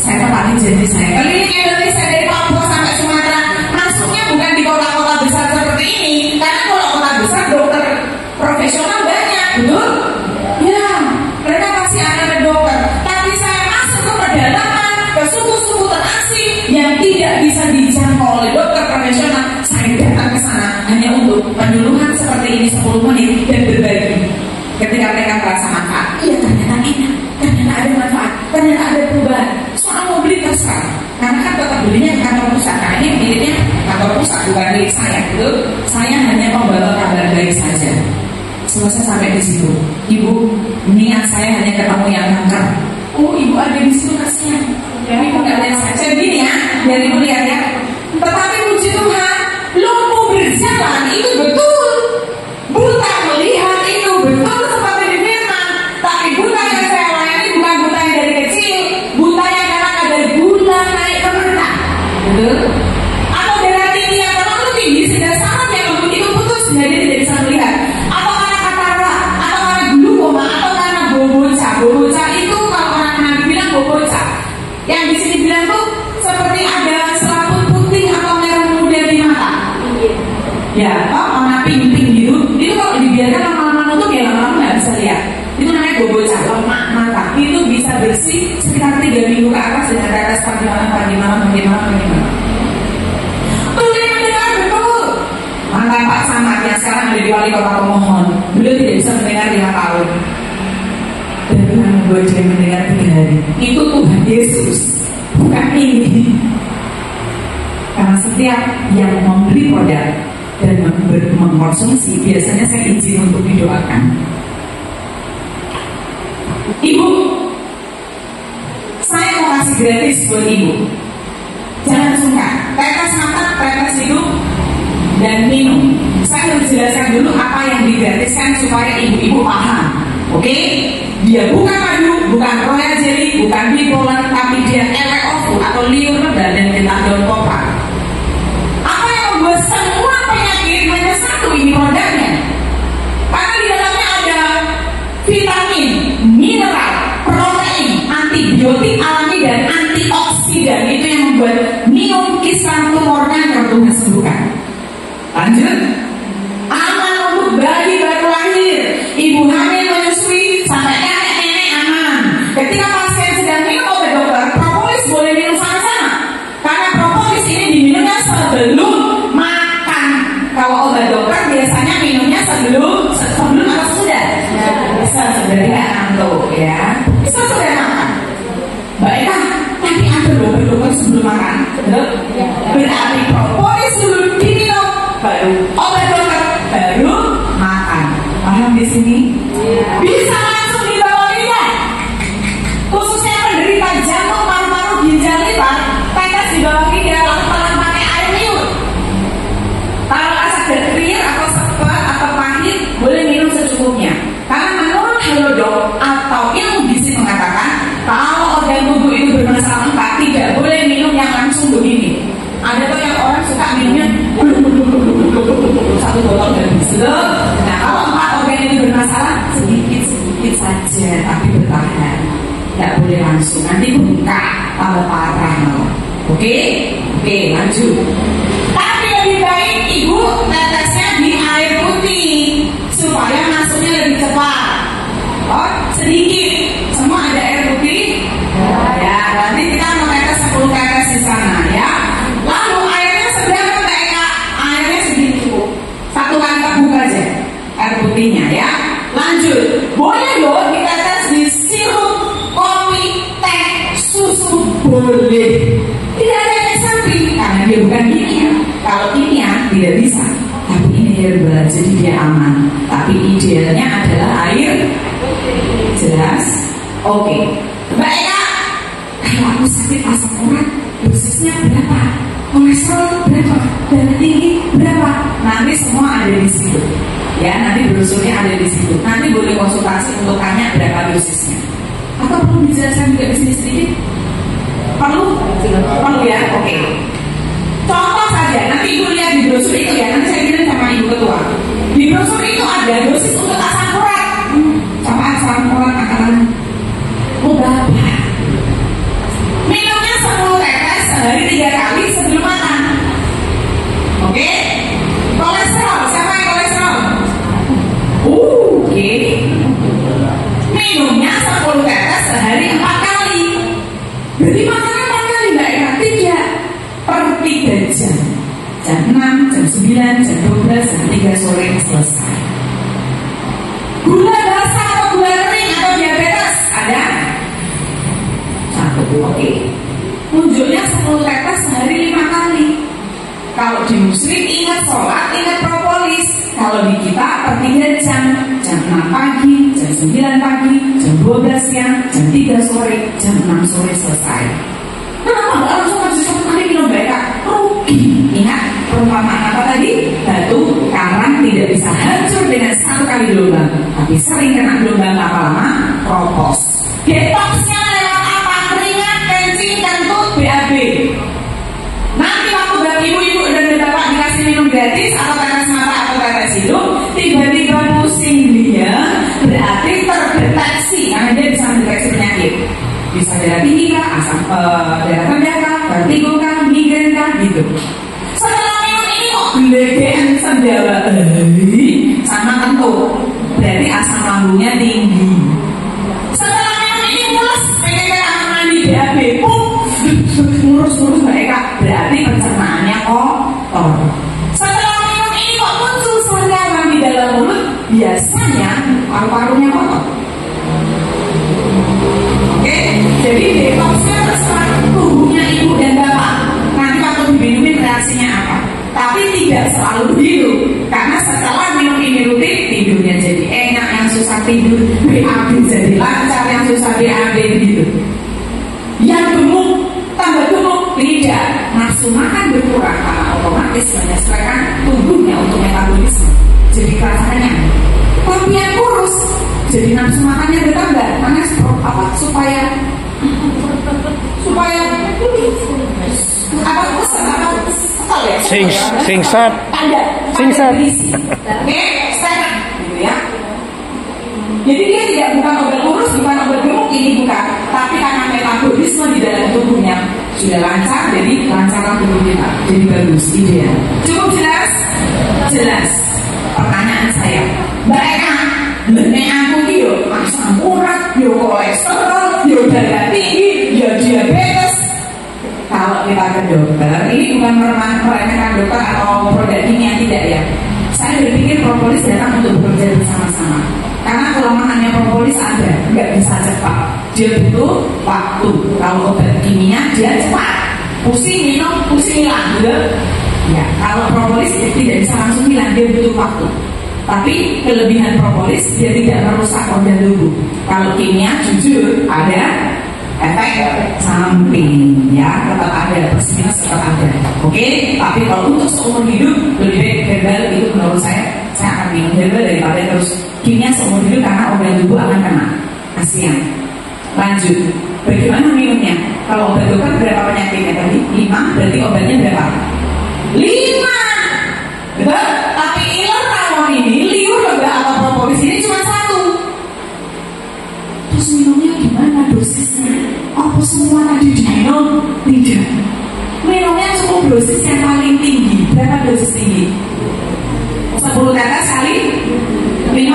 Saya tepatin janji saya. Keliling Indonesia dari Papua sampai Sumatera, masuknya bukan di kota-kota besar seperti ini, karena kalau kota besar dokter profesional banyak, betul? Ya, mereka pasti ada dokter. Tapi saya masuk ke pedalaman, ke suku-suku terasing yang tidak bisa dijangkau oleh dokter profesional. Saya datang ke sana hanya untuk penyuluhan seperti ini 10 menit dan berbagi. Ketika mereka merasa manfaat, iya ternyata enak, ternyata ada manfaat, ternyata ada perubahan. Soal mobilitas sekarang, karena kan tetap belinya di kantor pusat, karena ini miliknya kantor pusat bukan milik saya, gitu. Saya hanya membawa kabar baik saja. Selesai sampai di situ, ibu, niat saya hanya ketemu yang kanker. Oh, ibu ada di situ kasihan. Ya, ibu nggak lihat saja gini ya, biar ibu lihat ya. Tetapi puji Tuhan, lumpuh berjalan itu betul, buta melihat itu betul seperti di firman. Tapi buta yang saya layani bukan buta yang dari kecil, buta yang karena ada gula naik ke mata, betul? Atau darah tinggi yang terlalu tinggi sehingga saraf yang begitu putus jadi tidak bisa melihat. Atau karena katarak, atau karena glukoma, atau karena boboca. Boboca itu kalau orang bilang boboca, yang di sini bilang tuh seperti ada selaput putih atau merah muda di mata. Ya, warna pink-pink gitu. Itu kalau dibiarkan lama-lama nutup ya lama-lama nggak bisa lihat. Itu namanya boboca, lemak mata. Itu bisa bersih sekitar 3 minggu ke atas dengan tetes pagi malam. Boleh mendengar betul. Mantan Pak Samad yang sekarang ada di wali kota Pemohon, beliau tidak bisa mendengar 5 tahun. Dan Tuhan membuat dia mendengar 3 hari. Itu Tuhan Yesus, bukan ini. Karena setiap yang membeli produk dan mengkonsumsi, biasanya saya izin untuk didoakan. Ibu, saya mau kasih gratis buat ibu. Jangan sungkan, tetes mata, tetes hidung, dan minum. Saya harus jelaskan dulu apa yang digratiskan supaya ibu-ibu paham. Oke? Dia bukan madu, bukan royal jelly, bukan bipolar, tapi dia LWO atau liur rendah dan metadon kopar. Apa yang membuat semua penyakit hanya satu ini produknya? Karena di dalamnya ada vitamin, mineral, protein, antibiotik alami dan antioksidan. Itu yang membuat minum kisah tumor kanker Tuhan sembuhkan. Lanjut. Aman untuk bayi baru lahir, ibu hamil menyusui, sampai nenek-nenek aman. Ketika pasien sedang minum obat dokter, propolis boleh minum sama-sama. Karena propolis ini diminumnya sebelum makan. Kalau obat dokter biasanya minumnya sebelum atau sudah? Sudah tidak ngantuk ya. Bisa sudah makan. Baiklah, tapi ada obat dokter sebelum makan. Berarti propolis dulu diminum, baru obat dokter, baru makan. Paham di sini? Bisa langsung dibawa lidah. Khususnya penderita jantung, paru-paru, ginjal liver, tetes di bawah lidah lalu pelan pakai air liur. Kalau rasa getir atau sepet atau pahit, boleh minum secukupnya. Karena menurut Halodoc atau ilmu gizi mengatakan kalau organ tubuh itu bermasalah tidak boleh minum yang langsung begini. Ada tuh yang orang suka minumnya satu botol dan bisa. Nah, kalau 4 organ itu bermasalah sedikit saja tapi bertahan. Tidak boleh langsung, nanti bengkak tambah parah. Oke, lanjut. Tapi lebih baik ibu tetesnya di air putih supaya masuknya lebih cepat. Oh, sedikit. Semua ada air putih. Ya, nanti kita mau tetes 10 tetes di sana ya. Lalu airnya seberapa Kak? Airnya segini cukup. 1 kantong buka aja air putihnya ya. Lanjut. Boleh loh ditetes di sirup, kopi, teh, susu, boleh. Tidak ada efek samping karena dia bukan kimia. Kalau kimia tidak bisa. Tapi ini herbal jadi dia aman. Tapi idealnya adalah air. Jelas? Oke. Mbak Eka, kalau aku sakit asam urat, dosisnya berapa? Kolesterol berapa? Darah tinggi berapa? Nanti semua ada di situ. Ya, nanti brosurnya ada di situ. Nanti boleh konsultasi untuk tanya berapa dosisnya. Atau perlu dijelaskan juga di sini sedikit? Perlu ya? Oke. Contoh saja, nanti ibu lihat di brosur itu ya. Nanti saya bilang sama ibu ketua. Di brosur itu ada dosis untuk asam urat. Sama asam urat akan berapa? Minum Berarti makannya kapan kali Mbak Eka? 3 per 3 jam. Jam 6, jam 9, jam 12, jam 3 sore selesai. Gula basah atau gula kering atau diabetes? Ada? 1, oke. Tunjuknya 10 tetes sehari 5 kali. Kalau di muslim ingat sholat, ingat propolis. Kalau di kita per 3 jam. Jam 6 pagi, jam 9 pagi, jam 12 siang, jam 3 sore, jam 6 sore selesai. Kenapa nggak langsung masuk nanti minum BK? Rugi. Ingat perumpamaan apa tadi? Batu karang tidak bisa hancur dengan 1 kali gelombang, tapi sering kena gelombang lama-lama kropos. Detoxnya lewat apa? Keringat, kencing, kentut, BAB. Nanti waktu bagi ibu-ibu dan bapak dikasih minum gratis atau tetes mata atau tetes hidung, tiba-tiba pusing dia, berarti terdeteksi karena dia bisa mendeteksi penyakit. Bisa darah tinggi kah, asam darah rendah kah, vertigo kah, migrain kah, gitu. Setelah minum ini kok gelegean sendawa sama kentut, berarti asam lambungnya tinggi. Setelah minum ini mules, pengen kayak anak mandi BAB, ngurus-ngurus mereka, berarti pencernaannya kotor. Setelah minum ini kok muncul sariawan di dalam mulut, biasanya paru-parunya kotor. Oke, jadi detoxnya terserah tubuhnya ibu dan bapak. Nanti waktu diminumin reaksinya apa? Tapi tidak selalu begitu, karena setelah minum ini rutin, tidurnya jadi enak, yang susah tidur, BAB jadi lancar, yang susah BAB begitu. Yang gemuk tambah gemuk, tidak, nafsu makan berkurang karena otomatis menyesuaikan tubuhnya untuk metabolisme, jadi rasanya. Tapi yang kurus, jadi nafsu makannya bertambah, karena apa? Supaya apa? Kesel ya? Singsat. Oke, sehat, gitu ya. Jadi dia tidak bukan obat kurus, bukan obat gemuk, ini bukan. Tapi karena metabolisme di dalam tubuhnya sudah lancar, jadi lancarkan tubuh kita. Jadi bagus, ideal. Cukup jelas? Jelas. Pertanyaan saya, Mbak Eka, benek aku yo asam urat, yo kolesterol, yo darah tinggi, yo diabetes. Kalau kita ke dokter, ini bukan meremehkan dokter atau produk kimia, tidak ya. Saya berpikir propolis datang untuk bekerja bersama-sama. Karena kelemahannya propolis ada, nggak bisa cepat. Dia butuh waktu. Kalau obat kimia dia cepat, pusing minum, pusing hilang, ya. Kalau propolis dia tidak bisa langsung hilang, dia butuh waktu. Tapi kelebihan propolis dia tidak merusak organ tubuh. Kalau kimia jujur ada efek samping, ya, tetap ada, plus minus tetap ada. Oke, tapi kalau untuk seumur hidup lebih baik herbal, itu menurut saya akan minum herbal daripada terus kimia seumur hidup, karena organ tubuh akan kena. Kasihan. Lanjut, bagaimana minumnya? Kalau obat dokter berapa penyakitnya tadi? 5, berarti obatnya berapa? 5, betul? Tapi iler rawon ini, liur lega atau propolis ini cuma 1. Terus minumnya gimana dosisnya? Apa semua tadi diminum? Tidak. Minumnya cukup dosis yang paling tinggi. Berapa dosis tinggi? 10 tetes kali 5.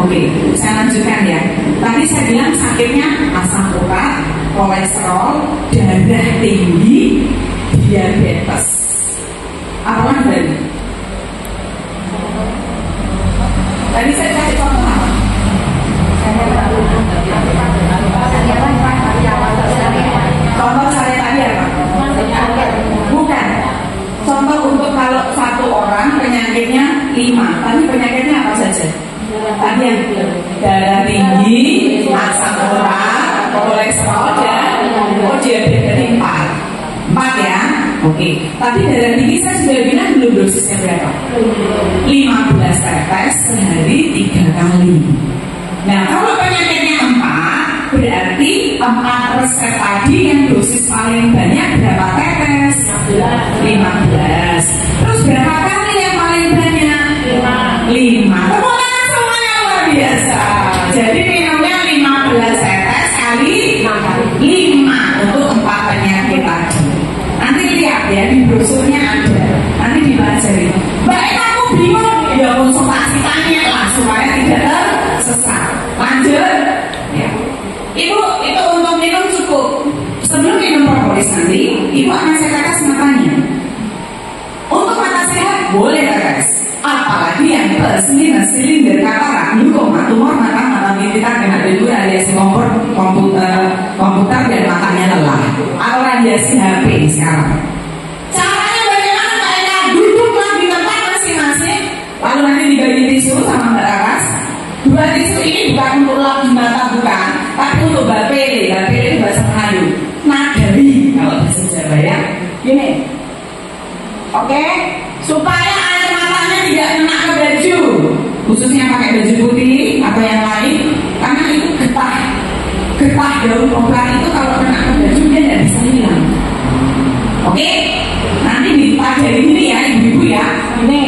Oke, saya lanjutkan ya. Tadi saya bilang sakitnya asam urat, kolesterol, darah tinggi, diabetes. Apalagi tadi? Tadi saya kasih contoh apa? Contoh saya tadi apa? Bukan. Contoh untuk kalau satu orang penyakitnya 5. Tadi penyakitnya apa saja? Tadi yang darah tinggi, asam urat, kolesterol, dan diabetes, berarti 4 ya. Oke. Tapi darah tinggi saya sudah bilang belum dosisnya berapa? 15 tetes sehari 3 kali. Nah, kalau penyakitnya 4, berarti 4 resep tadi yang dosis paling banyak berapa tetes? 15. Terus berapa kali yang paling banyak? 5. Tepuk tangan semuanya, luar biasa. Jadi minumnya 15 tetes kali 5 untuk 4 penyakit tadi. Nanti lihat ya, di brosurnya ada. Nanti dipelajari. Mbak, aku bingung. Ya konsultasi tanya lah supaya tidak tersesat. Lanjut ya. Ibu, itu untuk minum cukup. Sebelum propolis nanti, ibu akan saya tetes matanya. Untuk mata sehat boleh tetes. Apalagi yang plus minus silinder katarak, glaukoma, tumor mata tipitan kena dulu radiasi komputer dan matanya lelah, atau radiasi HP sekarang. Caranya bagaimana? Mereka duduklah di tempat masing-masing, lalu nanti dibagi tisu sama Mbak Laras. 2 tisu ini bukan untuk lap di mata, bukan, tapi untuk bapele. Bapele itu bahasa Melayu, nagari kalau bahasa Jawa ya. Gini, oke, supaya air matanya tidak kena ke baju, khususnya pakai baju putih atau yang lain, karena itu getah daun koplar itu kalau kena ke baju dia tidak bisa hilang. Oke, nanti dipelajari ini ya ibu-ibu ya. Ini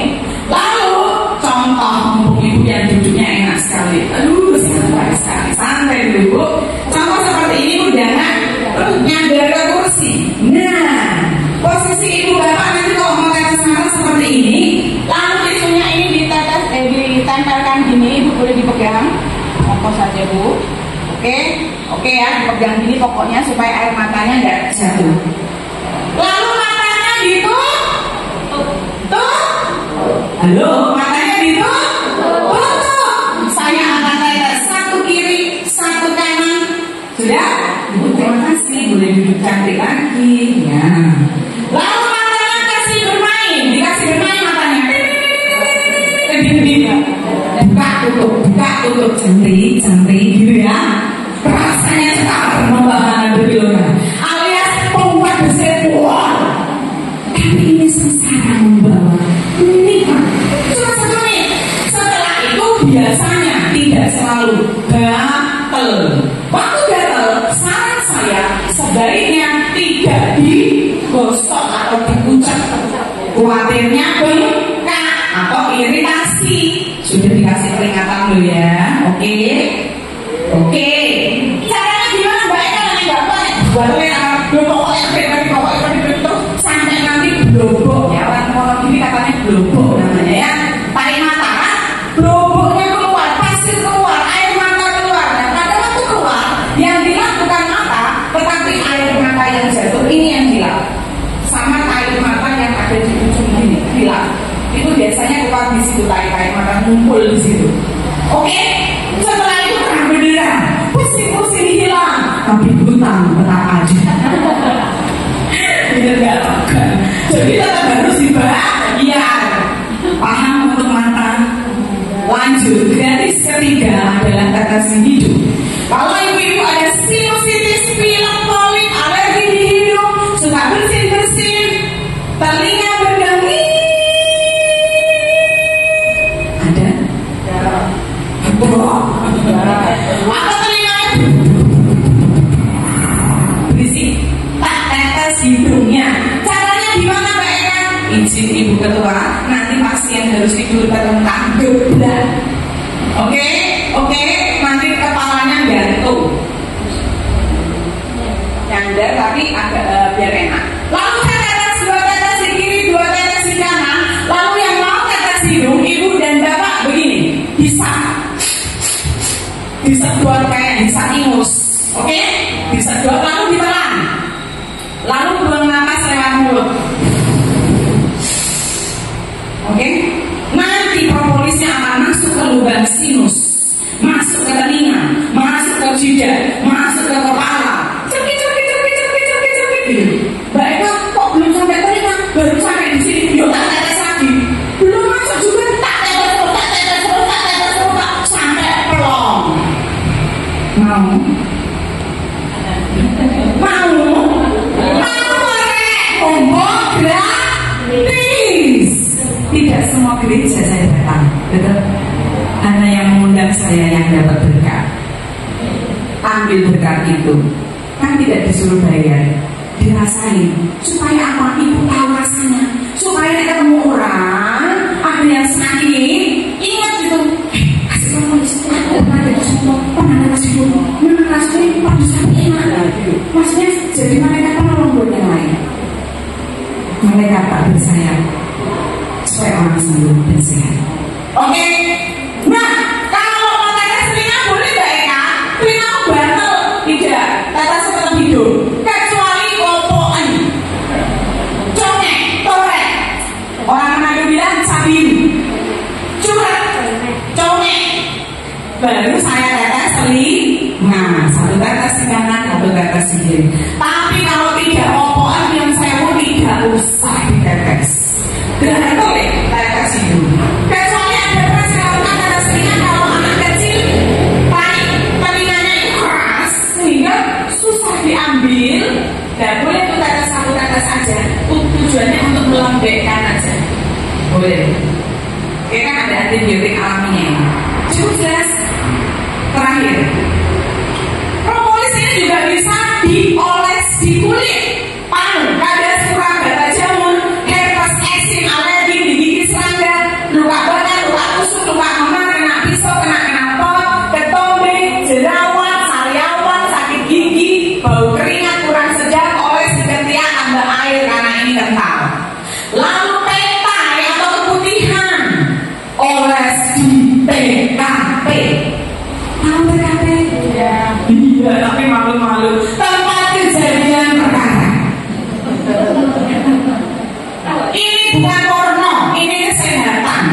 lalu contoh untuk ibu yang duduknya enak sekali, aduh santai sekali, santai dulu. Contoh seperti ini udangan, terus nyandar ke kursi. Nah, posisi ibu bapak nanti kalau mau tetes mata seperti ini, lalu tisunya ini ditempelkan gini, ibu boleh dipegang, apa saja bu. Oke ya, dipegang gini pokoknya supaya air matanya nggak jatuh. Lalu matanya ditutup, halo, matanya ditutup. Saya akan tetes satu kiri, satu kanan. Sudah? Ibu terima kasih, boleh duduk cantik lagi. Ya. Lalu matanya dikasih bermain matanya. Buka tutup, cantik gitu ya. Rasanya sekali membahagia berkilometer. Alias pembuat besar. Tapi ini sengsara membawa. Nikmat. Cuma 1 menit. Setelah itu biasanya tidak selalu gatel. Waktu gatel, saran saya sebaiknya tidak digosok atau dikucek. Khawatirnya bengkak atau iritasi. Sudah dikasih peringatan dulu ya. Oke. Caranya gimana Mbak Eka nanti Bapak? Buatnya terus sampai nanti blobok ya. Orang ngomong gini katanya blobok namanya ya. Tarik mata kan? Bloboknya keluar, pasir keluar, air mata keluar. Dan pada waktu keluar, yang dilap bukan mata, tetapi air mata yang jatuh ini yang dilap. Sama air mata yang ada di ujung ini dilap. Itu biasanya keluar di situ, air mata ngumpul di situ. Oke, setelah itu terang benderang, pusing-pusing hilang, tapi hutang tetap aja. Bener gak apa-apa. Jadi tetap harus dibayar. Paham untuk mata? Lanjut, gratis ketiga adalah tetes hidup. Kalau ibu-ibu ada sinusitis, pilek, polik, alergi di hidung, suka bersin-bersin, telinga berdenging, atau telinganya berisik, tak tetes hidungnya. Caranya gimana Mbak Eka? Izin ibu ketua, nanti pasien harus tidur terlentang geblak. Oke, nanti kepalanya gantung, nyandar tapi agak biar enak. Lalu saya tetes 2 tetes di kiri, 2 tetes di kanan. Lalu yang mau tetes hidung, ibu dan bapak begini, bisa buat kayak bisa ingus, oke? Bisa buat lalu ditelan, lalu buang napas lewat mulut, oke? Nanti propolisnya akan masuk ke lubang sinus, masuk ke telinga, masuk ke jidat, masuk ke kepala. Cekik. Mbak Eka kok belum sampai telinga, baru sampai di sini, yuk tak tetes lagi. Belum masuk juga, tak tetes sampai pelong. Mau ombak gratis. Tidak semua gereja saya datang, betul? Hanya yang mengundang saya yang dapat berkat. Ambil berkat itu, kan tidak disuruh bayar, dirasain. Supaya apa? Ibu tahu rasanya. Supaya ketemu orang, ada yang sakit, ingat itu. Kasih kamu istilah, ada semua pernah kasih dulu. Memang rasanya pada sakit enak. Maksudnya jadi mereka penolong buat yang lain. Mereka tak bersayap supaya orang sembuh dan sehat. Oke. Nah, kalau mau tetes telinga boleh Mbak Eka? Telinga bantal tidak, tetes setelah hidup. Kecuali kopok satu tetes di kanan, satu tetes di kiri. Tapi kalau tidak opoan yang saya mau tidak usah ditetes. Dengan boleh tetes itu. Kecuali ada persyarat tetes ringan kalau anak kecil telinganya itu keras sehingga susah diambil. Dan boleh itu tetes satu tetes aja. Tujuannya untuk melembekkan aja. Boleh. Oke, kan ada antibiotik alaminya. Cukup jelas. Terakhir, propolis ini juga bisa dioles di kulit, panu, kadas, kurang, gatal jamur, herpes, eksim, alergi, digigit serangga, luka bakar, luka tusuk, luka memar, kena pisau, kena knalpot, ketombe, jerawat, sariawan, sakit gigi, bau keringat, kurang sedap, oles di ketiak, tambah air karena ini kental. Lalu petai atau keputihan, oles di TKP. Iya, tapi malu-malu. Tempat kejadian perkara. Ini bukan porno, ini kesehatan.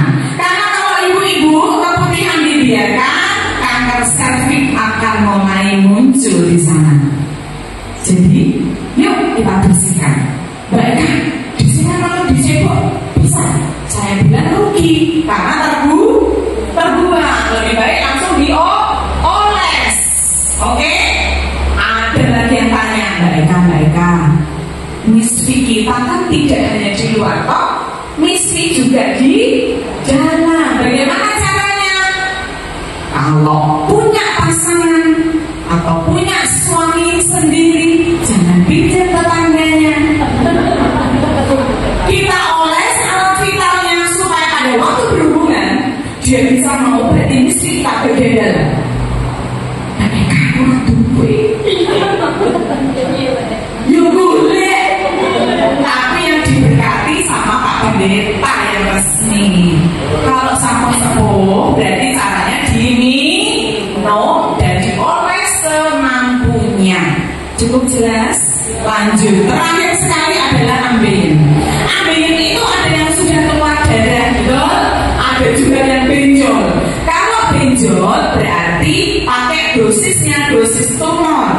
Karena kalau ibu-ibu keputihan dibiarkan, kanker serviks akan mulai muncul di sana. Jadi, yuk kita bersihkan. Baiklah, di sini kalau dicebok bisa. Saya bilang rugi karena terbuang. Lebih baik langsung dioles. Oke? Ada lagi yang tanya, Mbak Eka. Miss Vicky kita kan tidak hanya di luar toh, Miss Vicky juga di dalam. Bagaimana caranya? Kalau punya pasangan atau punya suami sendiri, jangan pinjam tetangganya. Kita oles alat vitalnya supaya pada waktu berhubungan dia bisa mengobati misi kita berbeda. Mereka kurang duit. Yuk boleh. Tapi yang diberkati sama Pak Pendeta yang resmi. Kalau sama sepuh berarti caranya diminum dan dioles semampunya. Cukup jelas? Lanjut. Terakhir sekali adalah ambeien. Ambeien itu ada yang sudah keluar darah, betul? Ada juga yang benjol. Kalau benjol berarti pakai dosisnya dosis tumor.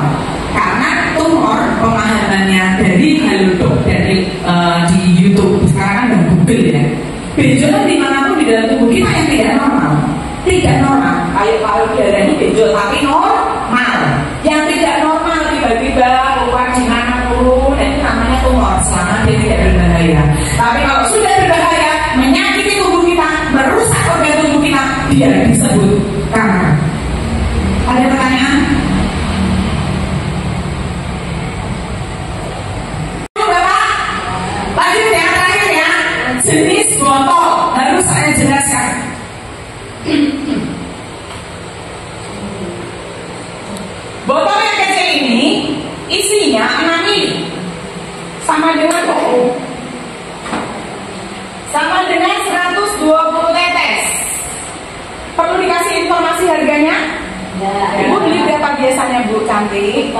Karena tumor pemahamannya dari Halodoc dari di YouTube sekarang kan dan Google ya. Benjolan dimanapun di dalam tubuh kita yang tidak normal. Tidak normal. Kayak paru darah ini benjol tapi normal. Yang tidak normal tiba-tiba keluar di mana pun itu namanya tumor selama dia tidak berbahaya. Tapi kalau sudah berbahaya, menyakiti tubuh kita, merusak organ tubuh kita, dia disebut kanker. Ada pertanyaan? Bapak, lanjut ya, terakhir ya. Jenis botol harus saya jelaskan. Botol yang kecil ini isinya 6 mili sama dengan sama dengan 120 tetes. Perlu dikasih informasi harganya? Ya. Ibu beli berapa biasanya Bu cantik?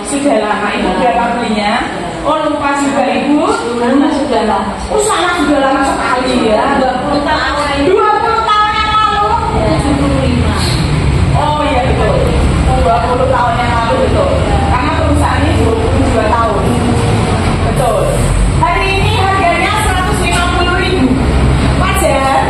Sudah lama. Ibu berapa belinya? Oh lupa juga Ibu? Sudah lama. Oh sama sudah lama sekali ya. 20 tahun. 20 tahun yang lalu? 75. Oh iya betul. 20 tahun yang lalu betul. Karena perusahaan ini 22 tahun. Betul. Hari ini harganya 150.000. Wajar?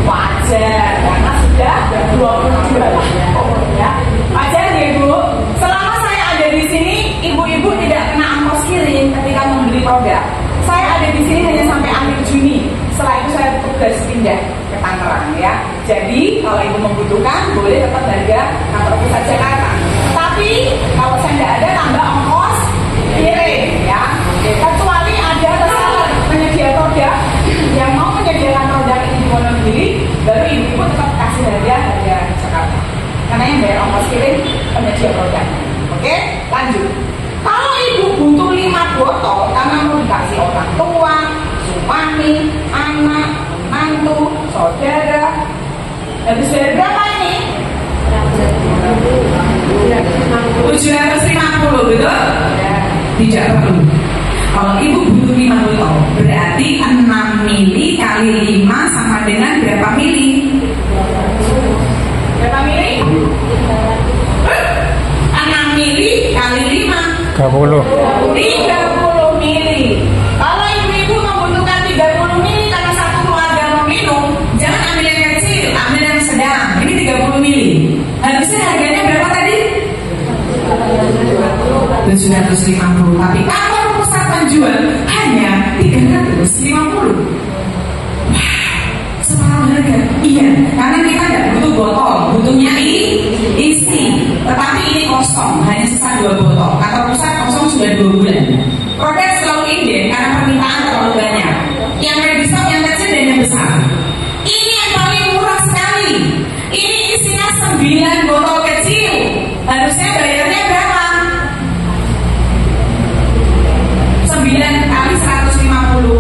Wajar. Karena sudah 22 tahun ya. Wajar ya Bu. Selama saya ada di sini, ibu-ibu tidak kena ongkos kirim ketika membeli produk. Saya ada di sini hanya sampai akhir Juni. Setelah itu saya tugas pindah ke Tangerang ya. Jadi kalau ibu membutuhkan boleh tetap harga kantor pusat Jakarta. Tapi kalau saya tidak ada tambah ongkos kirim ya. Kecuali ada reseller penyedia produk yang mau menyediakan produk ini di Wonogiri, baru ibu tetap kasih harga Jakarta. Karena yang bayar ongkos kirim penyedia produk. Oke, lanjut. Kalau ibu butuh 5 botol karena mau dikasih orang tua, suami, anak, mantu, saudara, habis bayar berapa ini? 750 betul? Tidak perlu. Kalau ibu butuh 5 botol berarti 6 mili kali 5 sama dengan berapa mili? Berapa mili? 6 mili. Kalau ibu-ibu membutuhkan 30 mili karena satu keluarga mau minum, jangan ambil yang kecil, ambil yang sedang. Ini 30 mili. Harusnya harganya berapa tadi? 750. Tapi kalau pusat penjual hanya 350. Separuh harga. Iya, karena kita tidak butuh botol, butuhnya isi. Tetapi ini kosong, hanya sisa 2 botol. Kantor pusat kosong sudah 2 bulan. Produk selalu indek karena permintaan terlalu banyak. Yang ready stock yang kecil dan yang besar. Ini yang paling murah sekali. Ini isinya 9 botol kecil. Harusnya bayarnya berapa? 9 kali 150.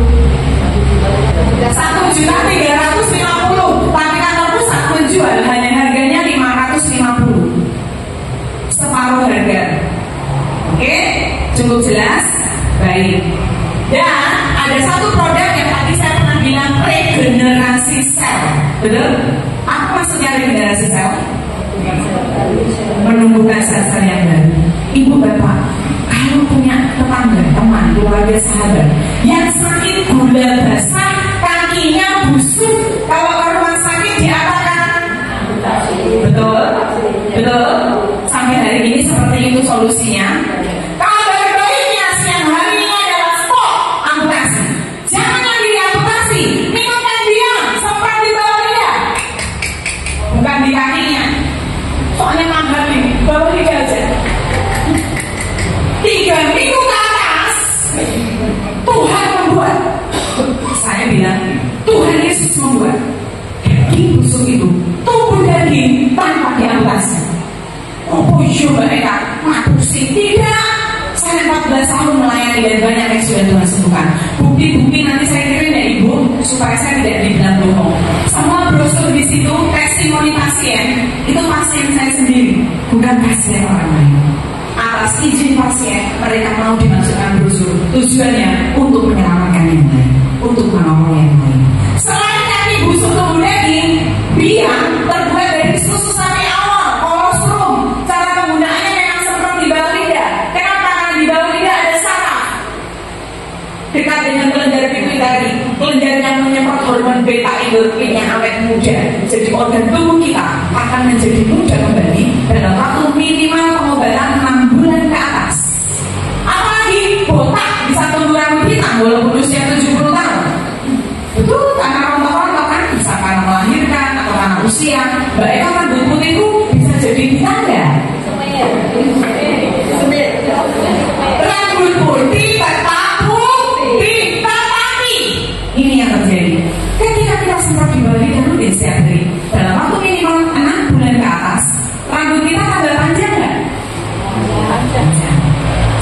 1.350. Tapi kantor pusat menjual hanya harganya 550. Separuh harga. Oke, cukup jelas? Baik. Dan ada satu produk yang tadi saya pernah bilang, regenerasi sel. Betul? Apa maksudnya regenerasi sel? Menumbuhkan sel-sel yang baru. Ibu bapak, kalau punya tetangga, teman, keluarga, sahabat yang sakit gula basah, kakinya busuk, kalau ke rumah sakit diapakan? Betul? Betul? Sampai hari ini seperti itu solusinya. Kabar baiknya siang harinya adalah stop amputasi. Jangan lagi diamputasi, minumkan diam, semprot di bawah lidah, bukan di kakinya. Soalnya mahal nih, bawah lidah aja. 3 minggu ke atas Tuhan membuat. Saya bilang Tuhan Yesus membuat daging busuk itu tumbuh daging tanpa diamputasi. Oh coba mereka ngapusi. Tidak. Saya 14 tahun melayani dan banyak yang sudah Tuhan sembuhkan. Bukti-bukti nanti saya kirim ya ibu, supaya saya tidak dibilang bohong. Semua brosur di situ testimoni pasien itu pasien saya sendiri, bukan pasien orang lain. Atas izin pasien mereka mau dimasukkan brosur. Tujuannya untuk menyelamatkan yang lain, untuk menolong yang lain. Selain kaki busuk tumbuh daging, biang terbuat dari susu sapi awal, kolostrum. Cara penggunaannya memang semprot di bawah lidah. Kenapa? Karena di bawah lidah ada saraf dekat dengan kelenjar pituitari. Kelenjar yang menyemprot hormon beta endorfin yang awet muda. Jadi organ tubuh kita akan menjadi muda kembali dalam waktu minimal pengobatan 6 bulan ke atas. Apalagi botak bisa tumbuh rambut hitam walaupun usia 70 tahun. Betul, karena rontok-rontok kan bisa karena melahirkan atau karena usia. Baik rambut putih itu bisa jadi tanda. Rambut putih tetap putih, tetapi ini yang terjadi ketika kita semprot di bawah lidah rutin setiap hari dalam waktu minimal 6 bulan ke atas. Rambut kita tambah panjang nggak? Panjang.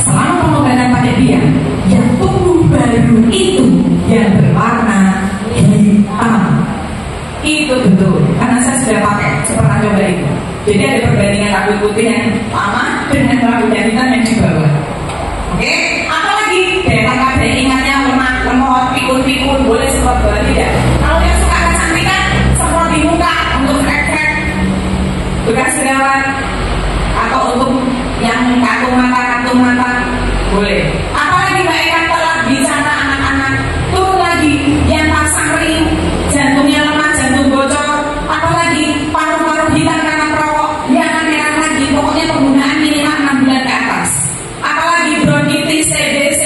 Selama pengobatan pakai biang, yang tumbuh baru itu yang berwarna hitam. Itu betul, karena saya sudah pakai, saya pernah coba itu. Jadi ada perbandingan rambut putih yang lama dengan rambut yang hitam yang di bawah. Oke, apalagi daerah ingatnya lemak, lemot, pikun-pikun, boleh semprot bawah lidah. Kalau yang suka kecantikan, semprot di muka untuk krek-krek bekas jerawat, atau untuk yang kantung mata boleh. Apalagi Mbak Eka telat bicara anak-anak, turun lagi yang pasang ring, jantungnya lemah, jantung bocor, apalagi paru-paru hitam karena perokok, jangan merah lagi. Pokoknya penggunaan minimal 6 bulan ke atas. Apalagi bronkitis, TBC,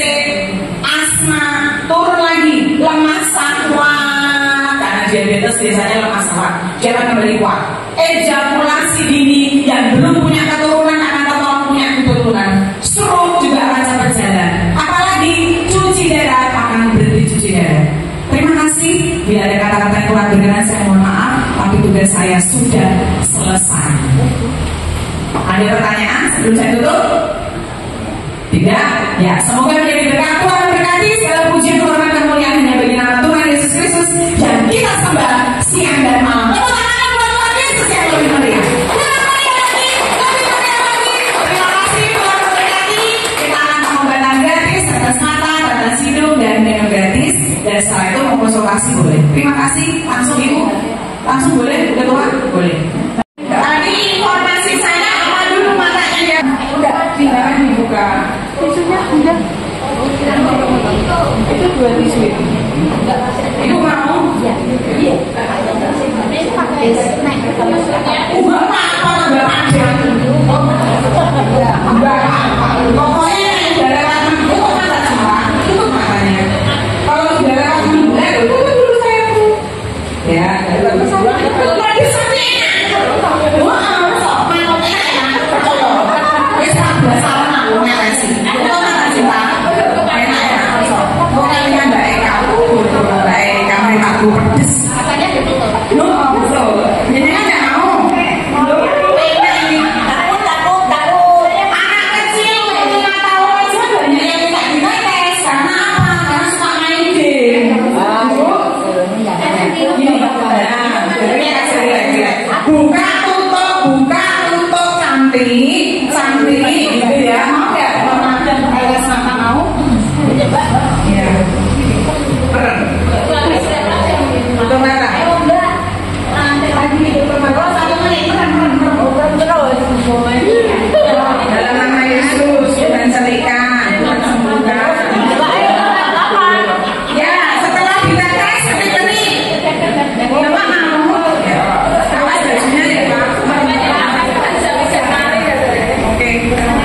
asma, turun lagi, lemah sahwat, karena diabetes biasanya lemah sahwat, jangan kembali kuat. Ejakulasi dini yang belum punya keturunan akan tetap punya keturunan. Stroke juga akan cepat jalan. Apalagi cuci darah akan berhenti cuci darah. Terima kasih. Bila ada kata-kata yang kurang berkenan saya mohon maaf, tapi tugas saya sudah selesai. Ada pertanyaan sebelum saya tutup? Tidak? Ya, semoga menjadi berkat. Tuhan berkati. Segala puji, hormat, kemuliaan hanya bagi nama Tuhan Yesus Kristus yang kita sembah siang dan malam. Lebih meriah. Terima kasih Tuhan memberkati. Kita akan pengobatan gratis, tetes mata, tetes hidung dan minum gratis. Dan setelah itu mau konsultasi boleh. Terima kasih. Langsung ibu. Langsung boleh? Udah tua? Boleh. Tadi informasi saya apa dulu matanya ya? Udah, silahkan dibuka. Itu 2 tisu itu. Ibu mau? Iya. Ubah apa? Ubah panjang. Pokoknya yang udah lewat itu kok masa cinta? Itu makanya. Kalau udah lewat itu dulu saya tuh. Ya, lagi sampai enak. Wah, sok main enak. Ya salah salah aku ngeresi. Itu masa cinta. Enak sok. Pokoknya Mbak Eka, Mbak Eka mereka aku pedes. Katanya gitu. No, betul. Jadi kan nggak mau. Buka tutup cantik gitu ya. Mau ya kalau sama mau ya keren betul nggak dalam nama Yesus dan serikan ya setelah ditetes seperti ini Bapak mau apa bajunya ya Pak. Oke Bapak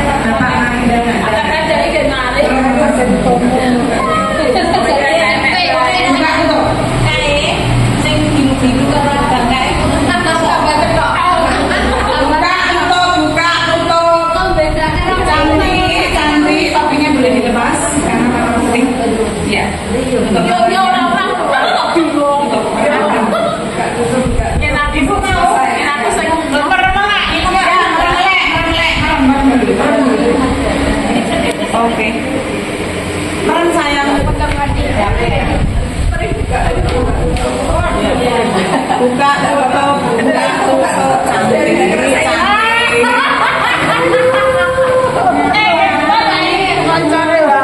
cantik topinya boleh dilepas karena para penting ya ibu mau aku saya mermelek ibu ya mermelek oke meren sayang buka tutup cantik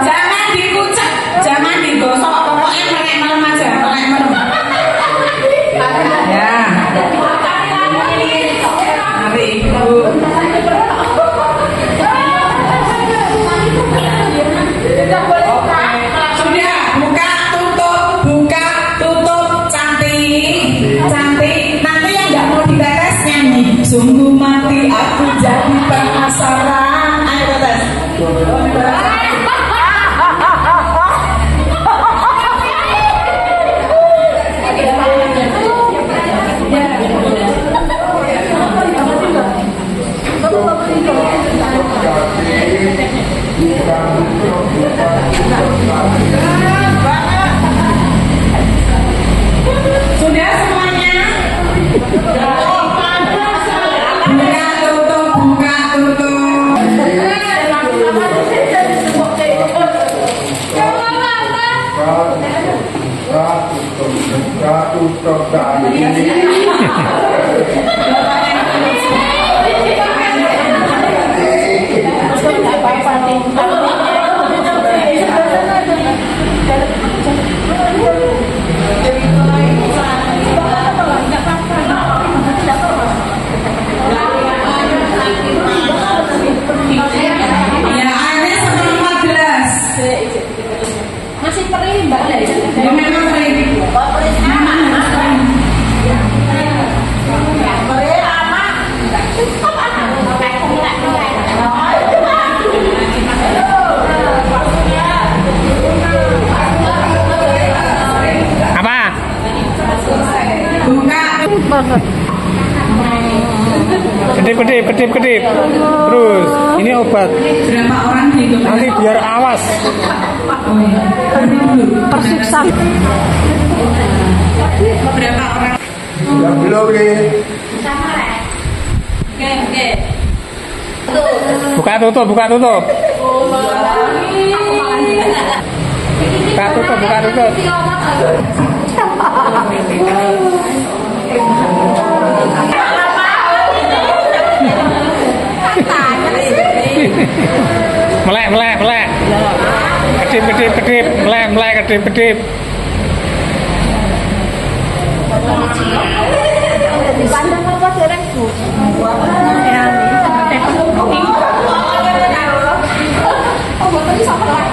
jangan dikucek jangan digosok pokoknya melek merem aja melek merem ya mari ibu sudah buka tutup cantik nanti yang nggak mau ditetes nyanyi sungguh mati aku jadi penasaran ayo tes sudah semuanya buka tutup ya airnya setengah 14 masih perih mbak ya memang perih apa? Buka Kedip terus ini obat berapa orang hidup nanti biar awas tersiksa. berapa orang Ya belum nih. oke buka tutup buka tutup melek kedip melek kedip Pandang apa dereng Bu? Oh, boten iso melek.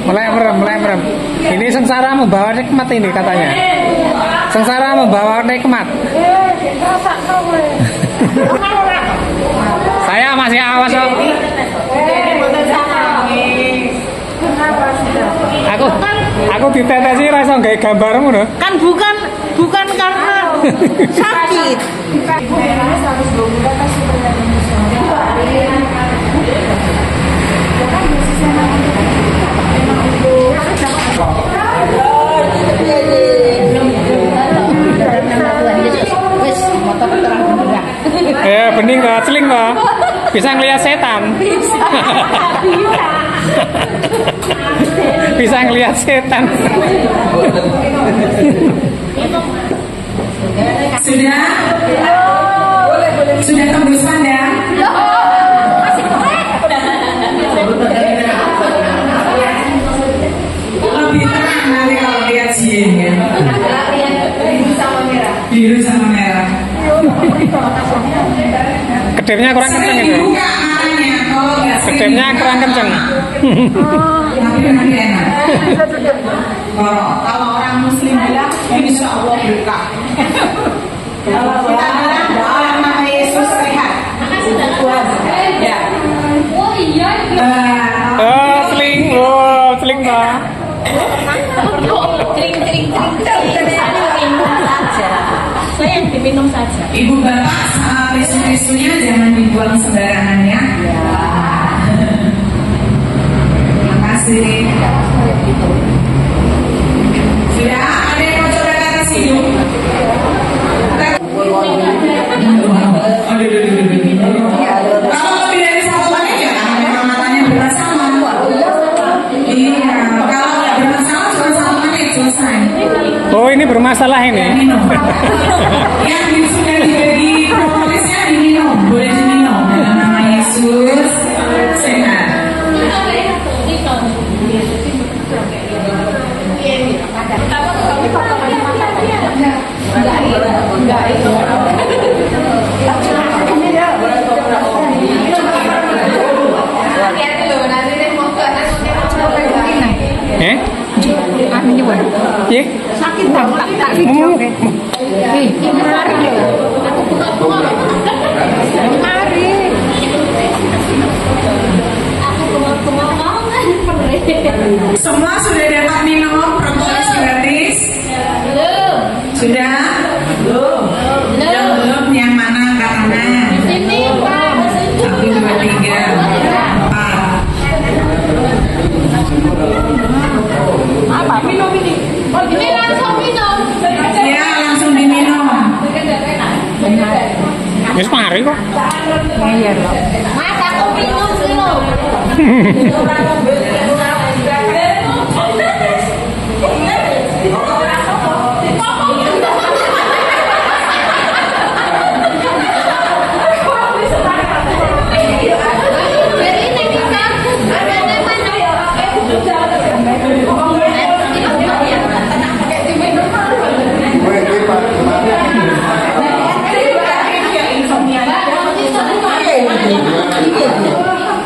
merem. Ini sengsara membawa nikmat ini katanya. Sengsara membawa nikmat. Saya masih awas kok. Aku ditetesi ra iso gawe gambarmu lho. Kan bukan karena sakit. Ya bening kok, celing kok. Bisa ngelihat setan. Bisa ngelihat setan. Sudah tembus pandang. Lebih terang nanti kalau lihat jin ya. Biru sama merah. Kedipnya kurang kenceng itu. Dibuka matanya kalau nggak sering Kedipnya kurang kenceng. tapi memang enak. Kalau orang muslim bilang insya Allah berkah. Kalau kita bilang dalam nama Yesus sehat. Ya. Oh iya. Celing kok. Tring. Saya yang diminum saja. Ibu bapak tisu-tisunya jangan dibuang sembarangan ya. Terima kasih. Sudah ada yang mau coba tetes hidung? Kalau lebih dari satu menit ya karena memang matanya bermasalah. Iya, kalau nggak bermasalah cuma 1 menit selesai. Oh ini bermasalah ini. Minum. Yang sudah dibagi propolisnya diminum, boleh diminum dalam nama Yesus sehat. Iya. Sakit tak video kan. Mari. Semua sudah dapat minum propolis gratis? Sudah? Belum. Yang belum yang mana karena? Ini Pak. 1, 2, 3, 4. Apa? Minum ini. Oh, ini langsung minum. Ya langsung diminum. Wis mari kok. Iya loh. Mas aku minum dulu.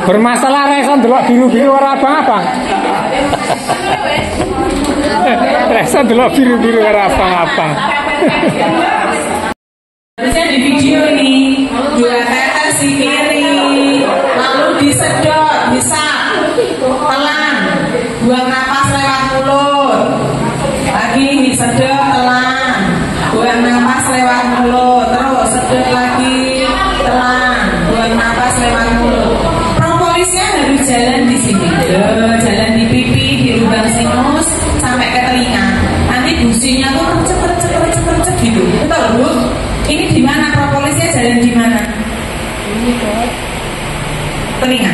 Bermasalah reson delok biru-biru ora abang-abang. Reson delok biru-biru ora abang-abang. Harusnya di video ini 2 tetes di kiri, lalu disedot, bisa pelan, buang napas lewat mulut, lagi disedot pelan, buang napas lewat mulut, terus sedot lagi pelan, buang napas lewat mulut. Propolisnya harus jalan di sini, jalan di pipi, di lubang sinus sampai ke telinga. Nanti businya tuh cepet gitu, betul Bu? Ini di mana propolisnya jalan di mana? Telinga,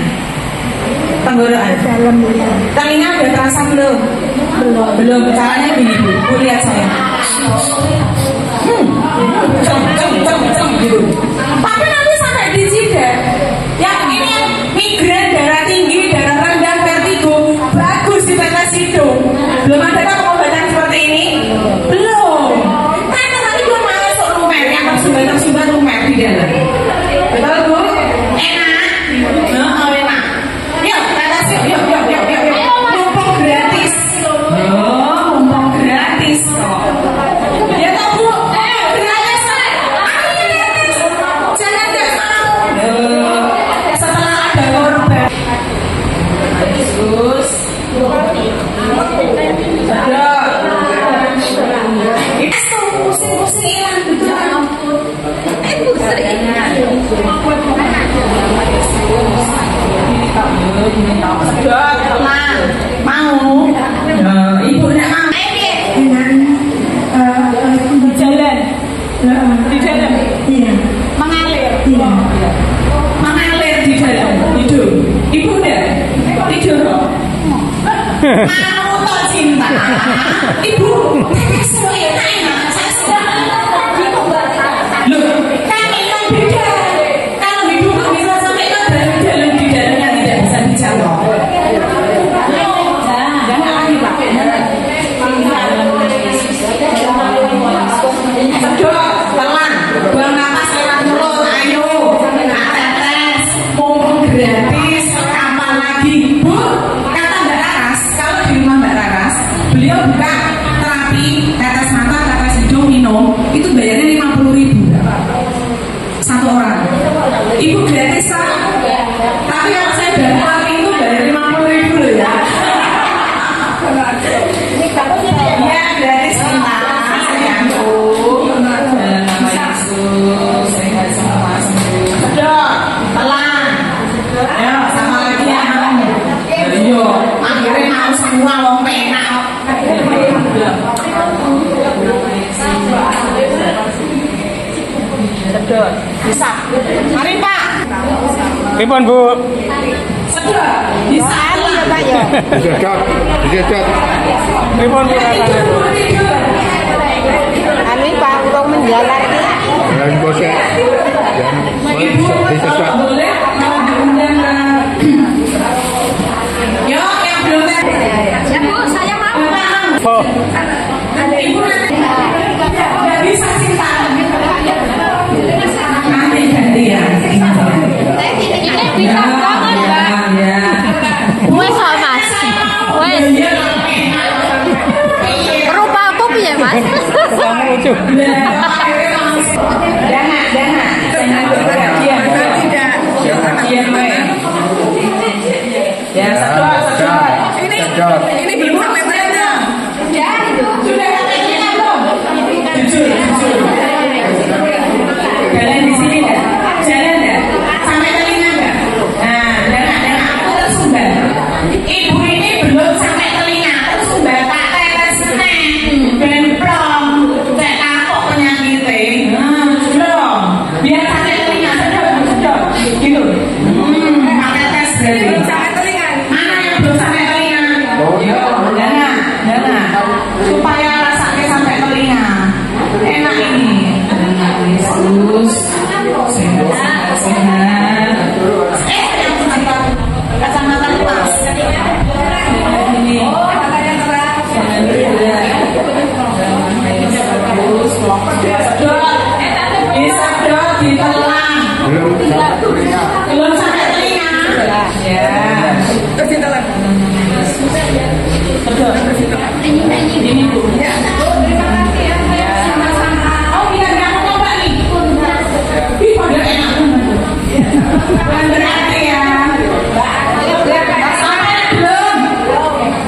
tenggorokan. Telinga udah terasa belum? Belum. Caranya gini Bu, Bu lihat saya. Cem gitu. Tapi nanti sampai di jidat. Yang ini yang migren, darah tinggi, darah rendah, vertigo, bagus di tetes hidung. Belum ada kan pengobatan seperti ini? Belum. Karena tadi belum masuk lumer, yang tersumbat lumer di dalam. Betul Bu? Enak? Oh enak. Yuk, tetes yuk. Numpuk berat. Sedot, tenang. Mau? Ibu nak mau? Di jalan. Di dalam? Iya. Mengalir? Iya. Mengalir di dalam hidup. Ibu udah tidur? Mau tak cinta? Ibu, enak. Loh, kan memang beda. Kalau hidup kan bisa sampai ke dalam di dalam yang tidak bisa dijawab. Jangan lagi Pak. Sedot, telan, buang napas lewat mulut, ayo, tetes, mumpung gratis, kapan lagi? Bu, kata Mbak Raras, kalau di rumah Mbak Raras, beliau buka terapi tetes mata, tetes hidung, minum, itu bayarnya 50.000 satu orang. Ibu gratis Pak, tapi kalau saya dapat itu bayar 50.000 loh ya. Ya gratis kita. Semua wong penak. Sedot. Bisa. Mari Pak. Pripun Bu? Sedot. Bisa ya Pak ya. Disedot. Pripun Bu rasane Bu? Anu Pak untuk menjalar ini. Dan bosek. Dan Ibu disedot. boleh mau diundang Yo, yang belum Ya Bu, saya mau. Oh, Ibu nggak bisa cinta. Nanti gantian. Ini bisa banget. Ya. Wes kok Mas. Wes. Rupa apa piye Mas? kamu lucu. Jangan kebahagiaan. Tidak. Kebahagiaan baik. Ya, sedot. Ini belum sampai mana? Ya, sudah sampai mana belum? Jujur. Jalan di sini nggak? Jalan nggak? Sampai telinga nggak? Nah, dengar, aku tersumbat. Ibu ini belum sampai telinga, tersumbat tak tetes nih, benplong, cek kapok penyakitnya. Belum, biar sampai telinga, sedot, gitu. Pakai tes berarti. Sampai telinga. Mana yang belum sampai telinga? Jangan. Supaya rasanya sampai telinga. Enak ini. Yesus. Sehat. Yang kacamata lepas. Ini. Disedot, ditelan. Belum sampai telinga. Ya. Terus ditelan. Ini Bu. Sama-sama. Oh biar kamu coba nih. Ih pada enak banget. Berarti ya. Sampai belum?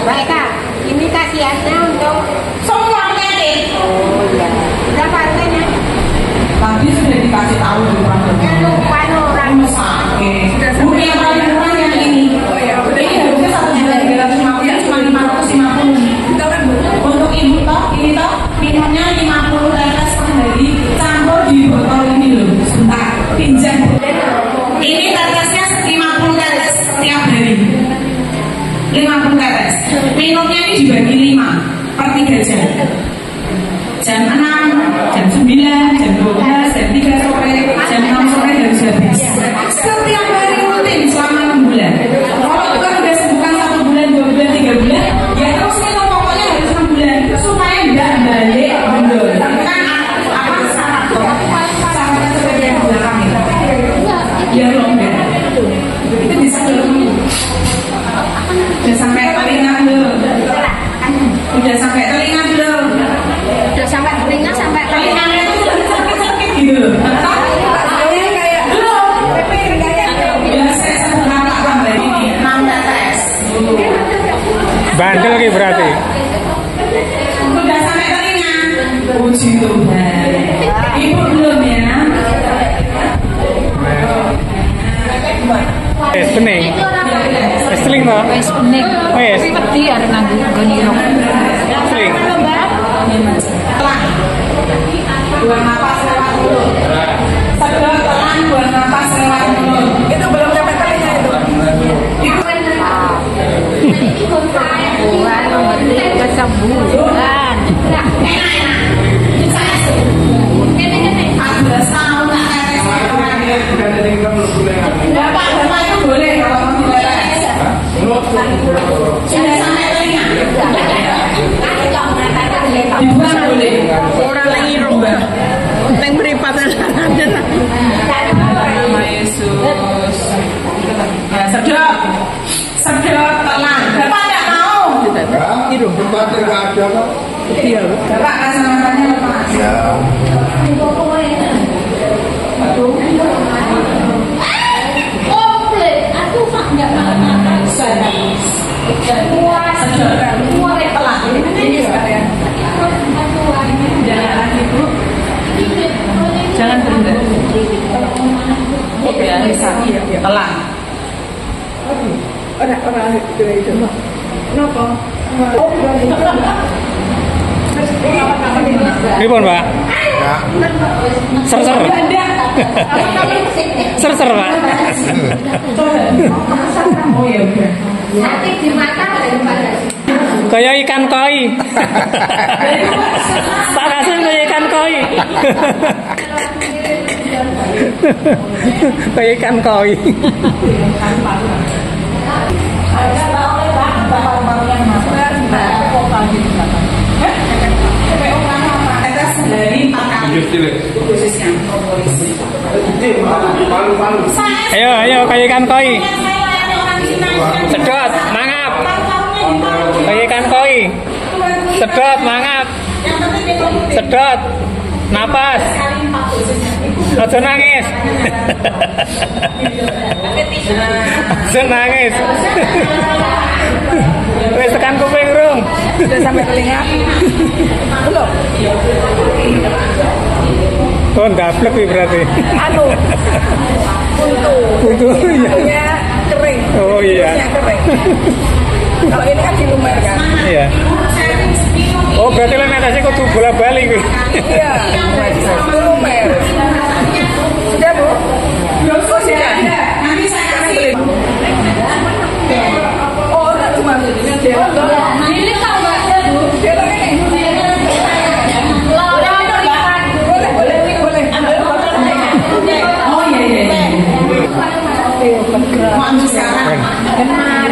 Baik Kak, ini kasihannya untuk Semuanya nih. berapa harganya? Tadi sudah dikasih tahu di depan. Panorama. Rumah sakit. Bu yang paling murah yang ini. Ini harusnya 1.350, ya cuma 550. Untuk ibu toh, ini toh minumnya 50 tetes per hari, campur di botol ini loh. Sebentar, pinjam. Ini tetesnya 50 tetes setiap hari. 50 tetes. Minumnya ini dibagi 5 per 3 jam. Jam 6, jam 9, jam 12, jam 3 sore, jam 6 sore harus habis. Setiap hari rutin selama 6 bulan. Kalau itu kan udah sembuhkan 1 bulan, 2 bulan, 3 bulan, ya terus minum pokoknya harus 6 bulan supaya tidak balik mundur. Itu kan apa syarat loh? Syaratnya seperti yang belakang itu. Ya loh enggak. Itu bisa dulu. Udah sampai telinga belum? Udah sampai telinga belum? Udah sampai telinga sampai Telinganya itu sakit-sakit gitu loh. Kayak belum. Biasa sebuah tak tambah ini 6 tetes. Bandel lagi berarti. Udah sampai telinga. Puji Tuhan. Ibu belum ya? bening. Seling toh? Wis bening. Wis. Wedi arep nang goni rok. Seling. Buang napas lewat mulut. Sedot pelan, buang napas lewat mulut. Itu belum sampai telinga itu. Bukan ngerti kesembuhan. Enak-enak. 14 tahun tak tetes orang dia. Bapak itu boleh kalau mau ditetes. Sudah sampai telinga. Dibuang boleh. Orang lagi rumah. Yang beripatan ada. Nama Yesus. Ya sedot. Sedot telan. Bapak nggak mau. Itu tempat nggak ada kok. Iya. Bapak kacamatanya lepas. Ya. Komplit. Aku mak enggak makan. Jangan berhenti. Ya, bisa. Telan. Orang itu. Kenapa? Pripun, Pak? Ya. Ser-ser. Ser-ser, Pak. Oh ya udah. Nanti di mata daripada Kayak ikan koi. Tak kasih kayak ikan koi. Kayak ikan koi. Tetes dari 4 kali. Khususnya polisi. Ayo, kayak ikan koi. Sedot, mangap. Kayak ikan koi. Sedot, mangap. Sedot, napas. Aja nangis. Aja nangis. Wes tekan kuping rung. Sudah sampai telinga. Belum. Oh, ndablek iki berarti. Anu. Buntu. Buntunya kering. Oh iya. Buntunya kering. Kalau ini kan dilumer kan. Iya. Oh, berarti lek netesi kudu bola-bali kuwi. Iya. Dilumer. Sudah, Bu? Belum sudah. Nanti saya kasih. Oh, enggak cuma ini tahu enggak ada, Bu? Oh iya. Mau ambil sekarang. Benar.